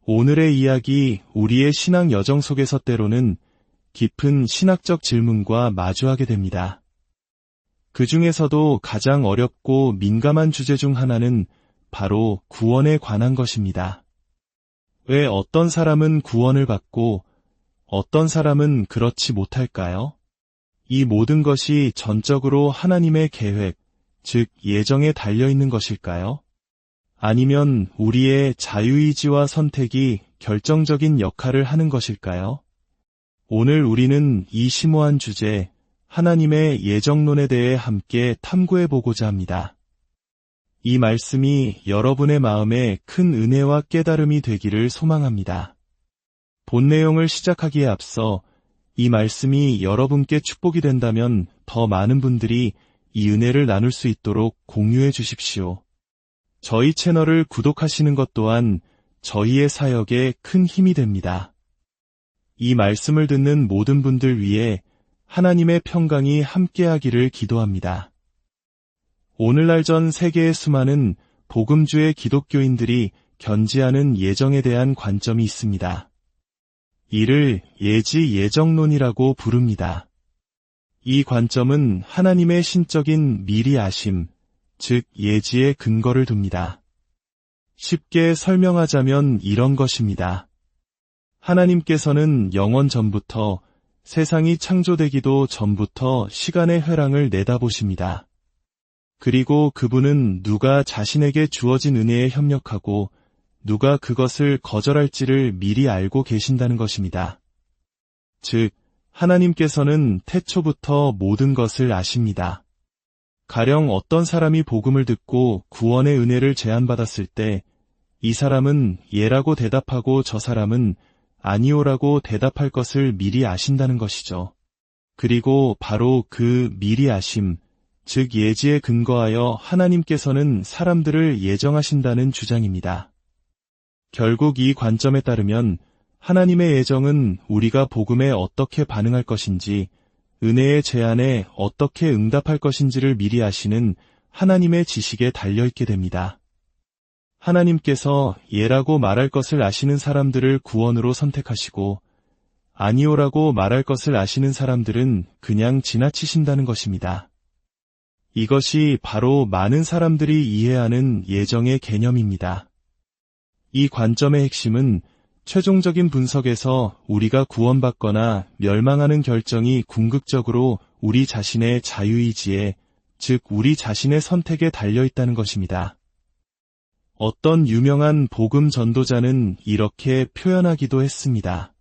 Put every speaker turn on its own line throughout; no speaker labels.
오늘의 이야기, 우리의 신앙 여정 속에서 때로는 깊은 신학적 질문과 마주하게 됩니다. 그 중에서도 가장 어렵고 민감한 주제 중 하나는 바로 구원에 관한 것입니다. 왜 어떤 사람은 구원을 받고 어떤 사람은 그렇지 못할까요? 이 모든 것이 전적으로 하나님의 계획, 즉 예정에 달려있는 것일까요? 아니면 우리의 자유의지와 선택이 결정적인 역할을 하는 것일까요? 오늘 우리는 이 심오한 주제, 하나님의 예정론에 대해 함께 탐구해보고자 합니다. 이 말씀이 여러분의 마음에 큰 은혜와 깨달음이 되기를 소망합니다. 본 내용을 시작하기에 앞서 이 말씀이 여러분께 축복이 된다면 더 많은 분들이 이 은혜를 나눌 수 있도록 공유해 주십시오. 저희 채널을 구독하시는 것 또한 저희의 사역에 큰 힘이 됩니다. 이 말씀을 듣는 모든 분들 위해 하나님의 평강이 함께하기를 기도합니다. 오늘날 전 세계의 수많은 복음주의 기독교인들이 견지하는 예정에 대한 관점이 있습니다. 이를 예정론이라고 부릅니다. 이 관점은 하나님의 신적인 미리 아심, 즉 예지에 근거를 둡니다. 쉽게 설명하자면 이런 것입니다. 하나님께서는 영원 전부터, 세상이 창조되기도 전부터 시간의 회랑을 내다보십니다. 그리고 그분은 누가 자신에게 주어진 은혜에 협력하고 누가 그것을 거절할지를 미리 알고 계신다는 것입니다. 즉, 하나님께서는 태초부터 모든 것을 아십니다. 가령 어떤 사람이 복음을 듣고 구원의 은혜를 제안받았을 때 이 사람은 예라고 대답하고 저 사람은 아니오라고 대답할 것을 미리 아신다는 것이죠. 그리고 바로 그 미리 아심, 즉 예지에 근거하여 하나님께서는 사람들을 예정하신다는 주장입니다. 결국 이 관점에 따르면 하나님의 예정은 우리가 복음에 어떻게 반응할 것인지, 은혜의 제안에 어떻게 응답할 것인지를 미리 아시는 하나님의 지식에 달려있게 됩니다. 하나님께서 예라고 말할 것을 아시는 사람들을 구원으로 선택하시고 아니오라고 말할 것을 아시는 사람들은 그냥 지나치신다는 것입니다. 이것이 바로 많은 사람들이 이해하는 예정의 개념입니다. 이 관점의 핵심은 최종적인 분석에서 우리가 구원받거나 멸망하는 결정이 궁극적으로 우리 자신의 자유의지에, 즉 우리 자신의 선택에 달려있다는 것입니다. 어떤 유명한 복음 전도자는 이렇게 표현하기도 했습니다.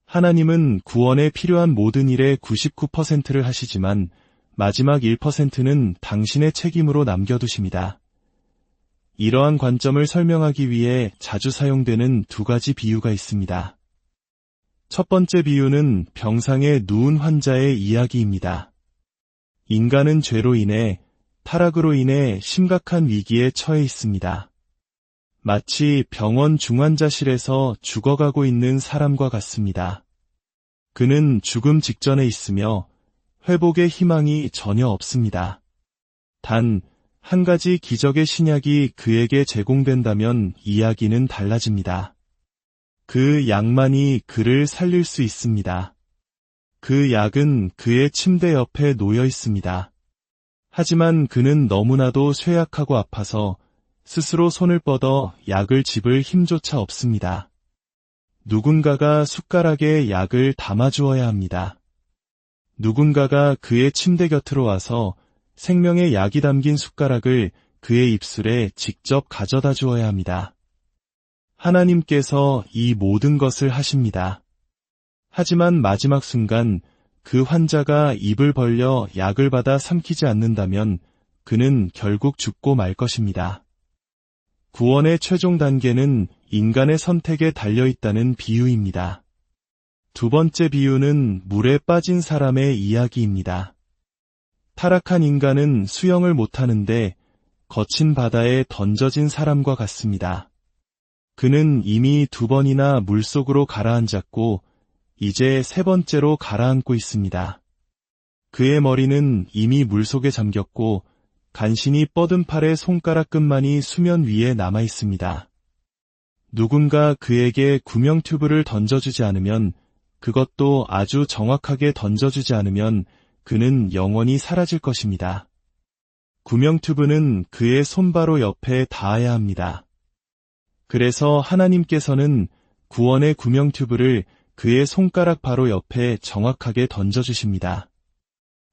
하나님은 구원에 필요한 모든 일의 99%를 하시지만 마지막 1%는 당신의 책임으로 남겨두십니다. 이러한 관점을 설명하기 위해 자주 사용되는 두 가지 비유가 있습니다. 첫 번째 비유는 병상에 누운 환자의 이야기입니다. 인간은 죄로 인해, 타락으로 인해 심각한 위기에 처해 있습니다. 마치 병원 중환자실에서 죽어가고 있는 사람과 같습니다. 그는 죽음 직전에 있으며 회복의 희망이 전혀 없습니다. 단, 한 가지 기적의 신약이 그에게 제공된다면 이야기는 달라집니다. 그 약만이 그를 살릴 수 있습니다. 그 약은 그의 침대 옆에 놓여 있습니다. 하지만 그는 너무나도 쇠약하고 아파서 스스로 손을 뻗어 약을 집을 힘조차 없습니다. 누군가가 숟가락에 약을 담아주어야 합니다. 누군가가 그의 침대 곁으로 와서 생명의 약이 담긴 숟가락을 그의 입술에 직접 가져다 주어야 합니다. 하나님께서 이 모든 것을 하십니다. 하지만 마지막 순간 그 환자가 입을 벌려 약을 받아 삼키지 않는다면 그는 결국 죽고 말 것입니다. 구원의 최종 단계는 인간의 선택에 달려있다는 비유입니다. 두 번째 비유는 물에 빠진 사람의 이야기입니다. 타락한 인간은 수영을 못하는데 거친 바다에 던져진 사람과 같습니다. 그는 이미 2번이나 물속으로 가라앉았고 이제 3번째로 가라앉고 있습니다. 그의 머리는 이미 물속에 잠겼고 간신히 뻗은 팔의 손가락 끝만이 수면 위에 남아 있습니다. 누군가 그에게 구명 튜브를 던져주지 않으면, 그것도 아주 정확하게 던져주지 않으면 그는 영원히 사라질 것입니다. 구명 튜브는 그의 손바로 옆에 닿아야 합니다. 그래서 하나님께서는 구원의 구명 튜브를 그의 손가락 바로 옆에 정확하게 던져주십니다.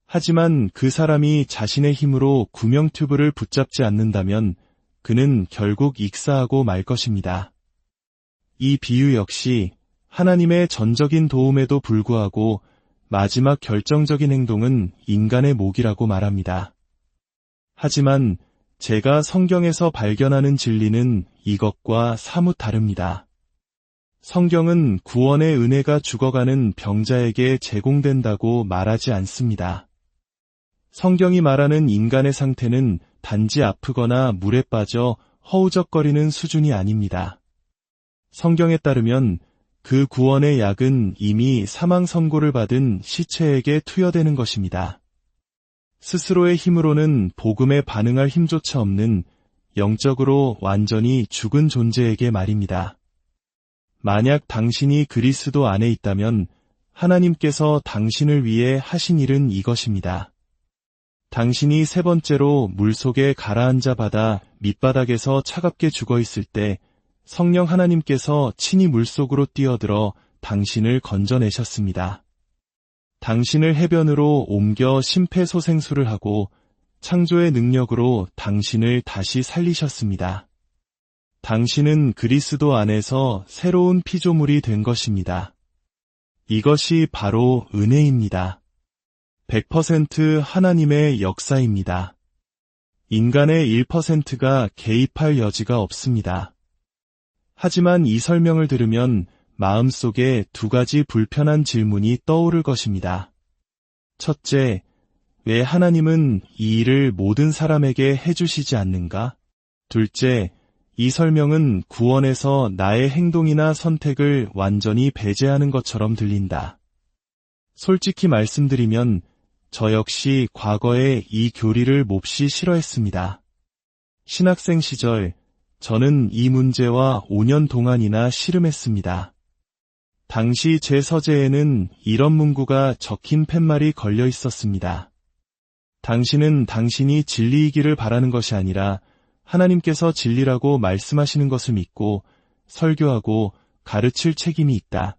하지만 그 사람이 자신의 힘으로 구명 튜브를 붙잡지 않는다면 그는 결국 익사하고 말 것입니다. 이 비유 역시 하나님의 전적인 도움에도 불구하고 마지막 결정적인 행동은 인간의 몫이라고 말합니다. 하지만 제가 성경에서 발견하는 진리는 이것과 사뭇 다릅니다. 성경은 구원의 은혜가 죽어가는 병자에게 제공된다고 말하지 않습니다. 성경이 말하는 인간의 상태는 단지 아프거나 물에 빠져 허우적거리는 수준이 아닙니다. 성경에 따르면 그 구원의 약은 이미 사망 선고를 받은 시체에게 투여되는 것입니다. 스스로의 힘으로는 복음에 반응할 힘조차 없는 영적으로 완전히 죽은 존재에게 말입니다. 만약 당신이 그리스도 안에 있다면 하나님께서 당신을 위해 하신 일은 이것입니다. 당신이 세 번째로 물속에 가라앉아 바다 밑바닥에서 차갑게 죽어 있을 때 성령 하나님께서 친히 물속으로 뛰어들어 당신을 건져내셨습니다. 당신을 해변으로 옮겨 심폐소생술을 하고 창조의 능력으로 당신을 다시 살리셨습니다. 당신은 그리스도 안에서 새로운 피조물이 된 것입니다. 이것이 바로 은혜입니다. 100% 하나님의 역사입니다. 인간의 1%가 개입할 여지가 없습니다. 하지만 이 설명을 들으면 마음속에 두 가지 불편한 질문이 떠오를 것입니다. 첫째, 왜 하나님은 이 일을 모든 사람에게 해주시지 않는가? 둘째, 이 설명은 구원에서 나의 행동이나 선택을 완전히 배제하는 것처럼 들린다. 솔직히 말씀드리면 저 역시 과거에 이 교리를 몹시 싫어했습니다. 신학생 시절 저는 이 문제와 5년 동안이나 씨름했습니다. 당시 제 서재에는 이런 문구가 적힌 팻말이 걸려 있었습니다. 당신은 당신이 진리이기를 바라는 것이 아니라 하나님께서 진리라고 말씀하시는 것을 믿고 설교하고 가르칠 책임이 있다.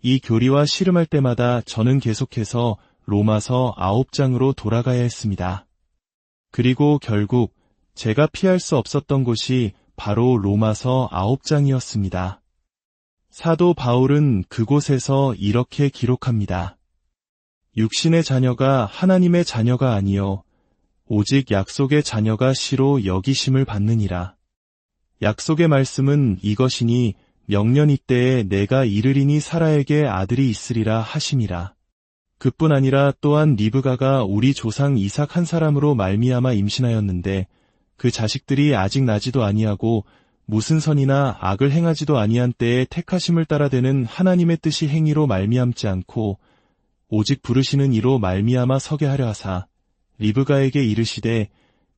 이 교리와 씨름할 때마다 저는 계속해서 로마서 9장으로 돌아가야 했습니다. 그리고 결국 제가 피할 수 없었던 곳이 바로 로마서 9장이었습니다. 사도 바울은 그곳에서 이렇게 기록합니다. 육신의 자녀가 하나님의 자녀가 아니요 오직 약속의 자녀가 시로 여기심을 받느니라. 약속의 말씀은 이것이니 명년 이때에 내가 이르리니 사라에게 아들이 있으리라 하심이라. 그뿐 아니라 또한 리브가가 우리 조상 이삭 한 사람으로 말미암아 임신하였는데 그 자식들이 아직 나지도 아니하고 무슨 선이나 악을 행하지도 아니한 때에 택하심을 따라되는 하나님의 뜻이 행위로 말미암지 않고 오직 부르시는 이로 말미암아 서게 하려 하사 리브가에게 이르시되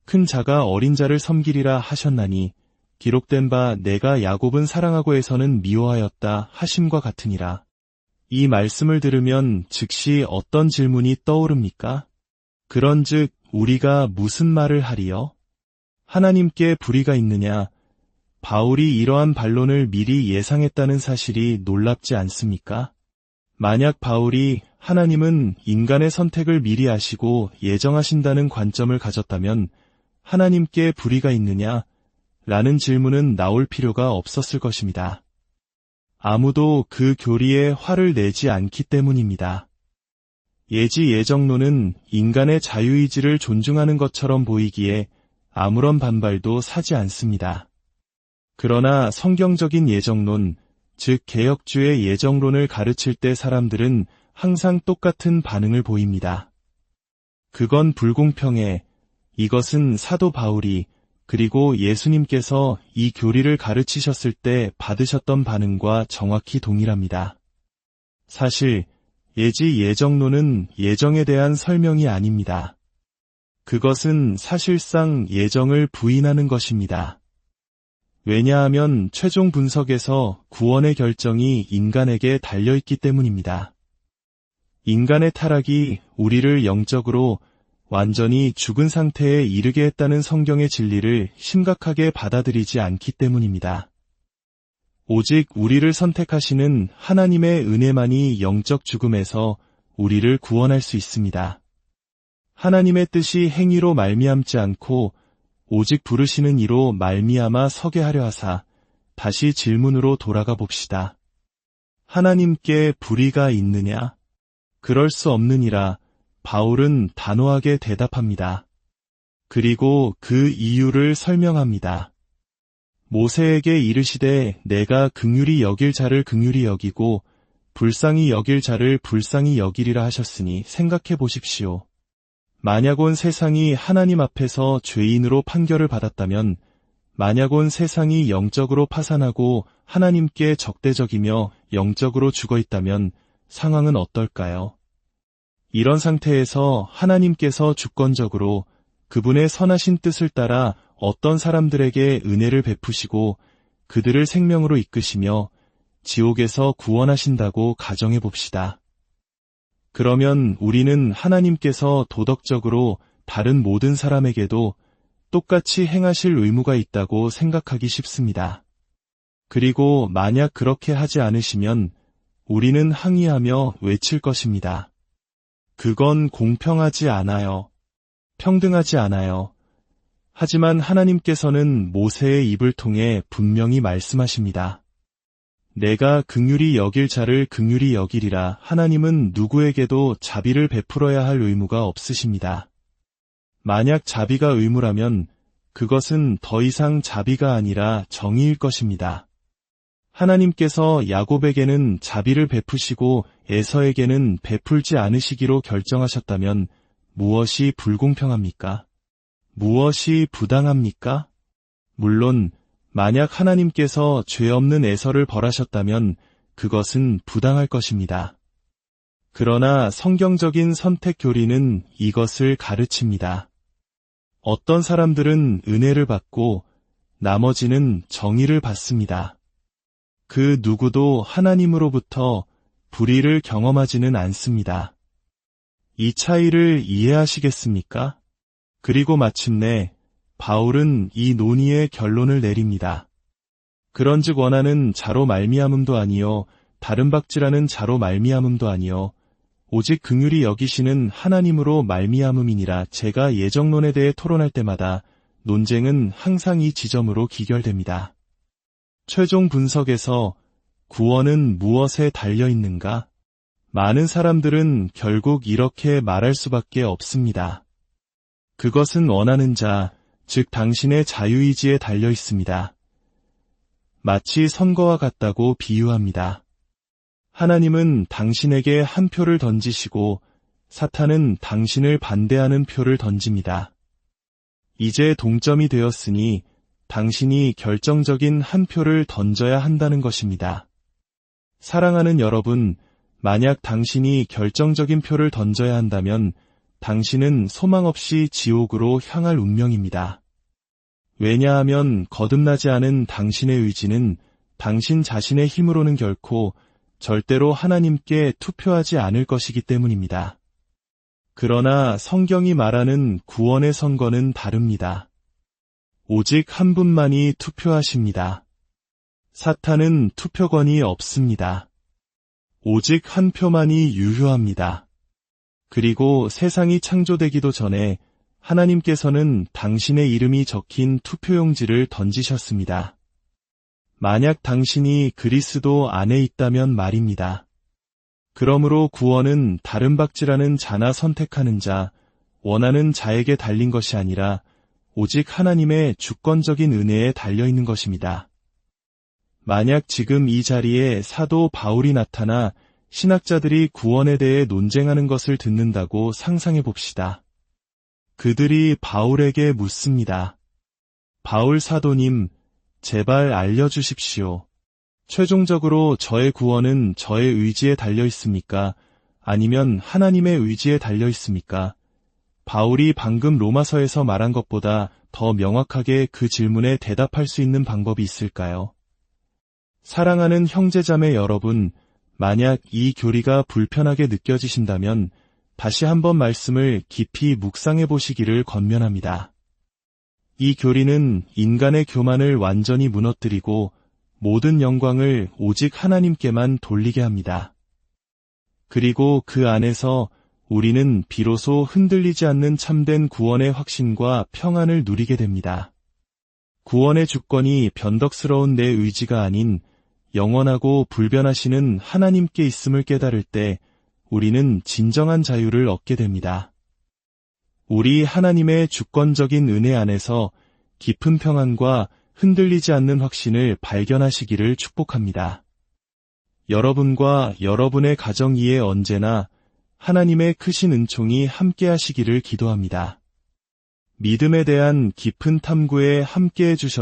큰 자가 어린 자를 섬기리라 하셨나니 기록된 바 내가 야곱은 사랑하고 에서는 미워하였다 하심과 같으니라. 이 말씀을 들으면 즉시 어떤 질문이 떠오릅니까? 그런즉 우리가 무슨 말을 하리요? 하나님께 불의가 있느냐? 바울이 이러한 반론을 미리 예상했다는 사실이 놀랍지 않습니까? 만약 바울이 하나님은 인간의 선택을 미리 아시고 예정하신다는 관점을 가졌다면 하나님께 불의가 있느냐? 라는 질문은 나올 필요가 없었을 것입니다. 아무도 그 교리에 화를 내지 않기 때문입니다. 예지 예정론은 인간의 자유의지를 존중하는 것처럼 보이기에 아무런 반발도 사지 않습니다. 그러나 성경적인 예정론, 즉 개혁주의 예정론을 가르칠 때 사람들은 항상 똑같은 반응을 보입니다. 그건 불공평해. 이것은 사도 바울이 그리고 예수님께서 이 교리를 가르치셨을 때 받으셨던 반응과 정확히 동일합니다. 사실 예지 예정론은 예정에 대한 설명이 아닙니다. 그것은 사실상 예정을 부인하는 것입니다. 왜냐하면 최종 분석에서 구원의 결정이 인간에게 달려있기 때문입니다. 인간의 타락이 우리를 영적으로 완전히 죽은 상태에 이르게 했다는 성경의 진리를 심각하게 받아들이지 않기 때문입니다. 오직 우리를 선택하시는 하나님의 은혜만이 영적 죽음에서 우리를 구원할 수 있습니다. 하나님의 뜻이 행위로 말미암지 않고 오직 부르시는 이로 말미암아 서게 하려 하사 다시 질문으로 돌아가 봅시다. 하나님께 불의가 있느냐? 그럴 수 없느니라 바울은 단호하게 대답합니다. 그리고 그 이유를 설명합니다. 모세에게 이르시되 내가 긍휼히 여길 자를 긍휼히 여기고 불쌍히 여길 자를 불쌍히 여기리라 하셨으니 생각해 보십시오. 만약 온 세상이 하나님 앞에서 죄인으로 판결을 받았다면, 만약 온 세상이 영적으로 파산하고 하나님께 적대적이며 영적으로 죽어있다면 상황은 어떨까요? 이런 상태에서 하나님께서 주권적으로 그분의 선하신 뜻을 따라 어떤 사람들에게 은혜를 베푸시고 그들을 생명으로 이끄시며 지옥에서 구원하신다고 가정해 봅시다. 그러면 우리는 하나님께서 도덕적으로 다른 모든 사람에게도 똑같이 행하실 의무가 있다고 생각하기 쉽습니다. 그리고 만약 그렇게 하지 않으시면 우리는 항의하며 외칠 것입니다. 그건 공평하지 않아요. 평등하지 않아요. 하지만 하나님께서는 모세의 입을 통해 분명히 말씀하십니다. 내가 긍휼히 여길 자를 긍휼히 여기리라. 하나님은 누구에게도 자비를 베풀어야 할 의무가 없으십니다. 만약 자비가 의무라면 그것은 더 이상 자비가 아니라 정의일 것입니다. 하나님께서 야곱에게는 자비를 베푸시고 에서에게는 베풀지 않으시기로 결정하셨다면 무엇이 불공평합니까? 무엇이 부당합니까? 물론 만약 하나님께서 죄 없는 에서를 벌하셨다면 그것은 부당할 것입니다. 그러나 성경적인 선택 교리는 이것을 가르칩니다. 어떤 사람들은 은혜를 받고 나머지는 정의를 받습니다. 그 누구도 하나님으로부터 불의를 경험하지는 않습니다. 이 차이를 이해하시겠습니까? 그리고 마침내 바울은 이 논의의 결론을 내립니다. 그런즉 원하는 자로 말미암음도 아니요 다른 박지라는 자로 말미암음도 아니요 오직 긍휼히 여기시는 하나님으로 말미암음이니라. 제가 예정론에 대해 토론할 때마다 논쟁은 항상 이 지점으로 기결됩니다. 최종 분석에서 구원은 무엇에 달려 있는가? 많은 사람들은 결국 이렇게 말할 수밖에 없습니다. 그것은 원하는 자, 즉 당신의 자유의지에 달려 있습니다. 마치 선거와 같다고 비유합니다. 하나님은 당신에게 한 표를 던지시고 사탄은 당신을 반대하는 표를 던집니다. 이제 동점이 되었으니 당신이 결정적인 한 표를 던져야 한다는 것입니다. 사랑하는 여러분, 만약 당신이 결정적인 표를 던져야 한다면 당신은 소망 없이 지옥으로 향할 운명입니다. 왜냐하면 거듭나지 않은 당신의 의지는 당신 자신의 힘으로는 결코 절대로 하나님께 투표하지 않을 것이기 때문입니다. 그러나 성경이 말하는 구원의 선거는 다릅니다. 오직 한 분만이 투표하십니다. 사탄은 투표권이 없습니다. 오직 한 표만이 유효합니다. 그리고 세상이 창조되기도 전에 하나님께서는 당신의 이름이 적힌 투표용지를 던지셨습니다. 만약 당신이 그리스도 안에 있다면 말입니다. 그러므로 구원은 다른 박지라는 자나 선택하는 자, 원하는 자에게 달린 것이 아니라 오직 하나님의 주권적인 은혜에 달려있는 것입니다. 만약 지금 이 자리에 사도 바울이 나타나 신학자들이 구원에 대해 논쟁하는 것을 듣는다고 상상해 봅시다. 그들이 바울에게 묻습니다. 바울 사도님, 제발 알려주십시오. 최종적으로 저의 구원은 저의 의지에 달려 있습니까? 아니면 하나님의 의지에 달려 있습니까? 바울이 방금 로마서에서 말한 것보다 더 명확하게 그 질문에 대답할 수 있는 방법이 있을까요? 사랑하는 형제자매 여러분, 만약 이 교리가 불편하게 느껴지신다면 다시 한번 말씀을 깊이 묵상해 보시기를 권면합니다. 이 교리는 인간의 교만을 완전히 무너뜨리고 모든 영광을 오직 하나님께만 돌리게 합니다. 그리고 그 안에서 우리는 비로소 흔들리지 않는 참된 구원의 확신과 평안을 누리게 됩니다. 구원의 주권이 변덕스러운 내 의지가 아닌 영원하고 불변하시는 하나님께 있음을 깨달을 때 우리는 진정한 자유를 얻게 됩니다. 우리 하나님의 주권적인 은혜 안에서 깊은 평안과 흔들리지 않는 확신을 발견하시기를 축복합니다. 여러분과 여러분의 가정 위에 언제나 하나님의 크신 은총이 함께 하시기를 기도합니다. 믿음에 대한 깊은 탐구에 함께 해주셔서